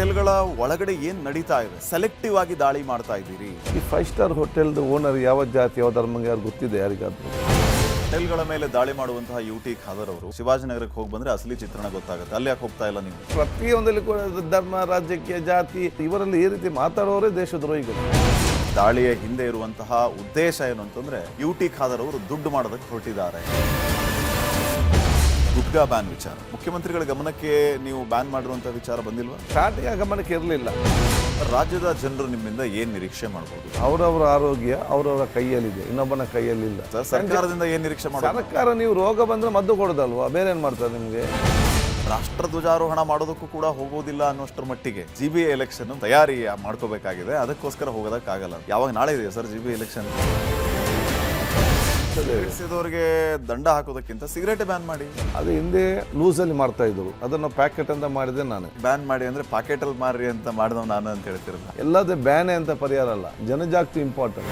ಹೋಟೆಲ್ಗಳ ಒಳಗಡೆ ಏನ್ ನಡೀತಾ ಇದೆ? ಸೆಲೆಕ್ಟಿವ್ ಆಗಿ ದಾಳಿ ಮಾಡ್ತಾ ಇದ್ದೀರಿ. ಈ 5 ಸ್ಟಾರ್ ಹೋಟೆಲ್ದು ಓನರ್ ಯಾವ ಜಾತಿ ಯಾವ ಧರ್ಮಂಗೆ ಯಾರು ಗೊತ್ತಿದೆ ಯಾರಿಗಾದ್ರು? ಹೋಟೆಲ್ಗಳ ಮೇಲೆ ದಾಳಿ ಮಾಡುವಂತಹ ಯುಟಿ ಖಾದರ್ ಅವರು ಶಿವಾಜಿನಗರಕ್ಕೆ ಹೋಗಿ ಬಂದ್ರೆ ಅಸಲಿ ಚಿತ್ರಣ ಗೊತ್ತಾಗುತ್ತೆ. ಅಲ್ಲಿ ಯಾಕೆ ಹೋಗ್ತಾ ಇಲ್ಲ ನೀವು? ಪ್ರತಿಯೊಂದಲ್ಲಿ ಕೂಡ ಧರ್ಮ, ರಾಜ್ಯಕ್ಕೆ, ಜಾತಿ ಇವರಲ್ಲಿ ಈ ರೀತಿ ಮಾತಾಡೋರೇ ದೇಶದ್ರೋಹಿಗಳು. ದಾಳಿಯ ಹಿಂದೆ ಇರುವಂತಹ ಉದ್ದೇಶ ಏನು ಅಂತಂದ್ರೆ ಯುಟಿ ಖಾದರ್ ಅವರು ದುಡ್ಡು ಮಾಡೋದಕ್ಕೆ ಹೊರಟಿದ್ದಾರೆ. ಗುಟ್ಕಾ ಬ್ಯಾನ್ ವಿಚಾರ ಮುಖ್ಯಮಂತ್ರಿಗಳ ಗಮನಕ್ಕೆ ನೀವು ಬ್ಯಾನ್ ಮಾಡಿರುವಂತಹ ವಿಚಾರ ಬಂದಿಲ್ವಾ? ಸ್ಟಾರ್ಟಿಂಗ್ ಗಮನಕ್ಕೆ ಇರಲಿಲ್ಲ. ರಾಜ್ಯದ ಜನರು ನಿಮ್ಮಿಂದ ಏನ್ ನಿರೀಕ್ಷೆ ಮಾಡಬಹುದು? ಅವರವರ ಆರೋಗ್ಯ ಅವರವರ ಕೈಯಲ್ಲಿದೆ, ಇನ್ನೊಬ್ಬನ ಕೈಯಲ್ಲಿಲ್ಲ. ಸರ್ಕಾರದಿಂದ ಏನ್ ನಿರೀಕ್ಷೆ ಮಾಡೋದು? ಸರ್ಕಾರ ನೀವು ರೋಗ ಬಂದ್ರೆ ಮದ್ದು ಕೊಡೋದಲ್ವಾ, ಬೇರೆ ಏನ್ ಮಾಡ್ತಾರೆ ನಿಮ್ಗೆ? ರಾಷ್ಟ್ರ ಧ್ವಜಾರೋಹಣ ಮಾಡೋದಕ್ಕೂ ಕೂಡ ಹೋಗೋದಿಲ್ಲ ಅನ್ನೋಷ್ಟರ ಮಟ್ಟಿಗೆ ಜಿಬಿ ಎಲೆಕ್ಷನ್ ತಯಾರಿ ಮಾಡ್ಕೋಬೇಕಾಗಿದೆ. ಅದಕ್ಕೋಸ್ಕರ ಹೋಗೋದಕ್ಕಾಗಲ್ಲ. ಯಾವಾಗ ನಾಳೆ ಇದೆ ಸರ್ ಜಿಬಿ ಎಲೆಕ್ಷನ್? ಅವರಿಗೆ ದಂಡ ಹಾಕೋದಕ್ಕಿಂತ ಸಿಗರೇಟ್ ಬ್ಯಾನ್ ಮಾಡಿ. ಅದು ಹಿಂದೆ ಲೂಸಲ್ಲಿ ಮಾಡ್ತಾ ಇದ್ರು, ಅದನ್ನು ಪ್ಯಾಕೆಟ್ ಅಂತ ಮಾಡಿದೆ ನಾನು. ಬ್ಯಾನ್ ಮಾಡಿ ಅಂದ್ರೆ ಪಾಕೆಟ್ ಅಲ್ಲಿ ಮಾರಿ ಅಂತ ಮಾಡಿದವ್ ನಾನು ಅಂತ ಹೇಳ್ತಿರಲ್ಲ. ಎಲ್ಲದೇ ಬ್ಯಾನೆ ಅಂತ ಪರಿಹಾರ ಅಲ್ಲ, ಜನಜಾಗೃತಿ ಇಂಪಾರ್ಟೆಂಟ್.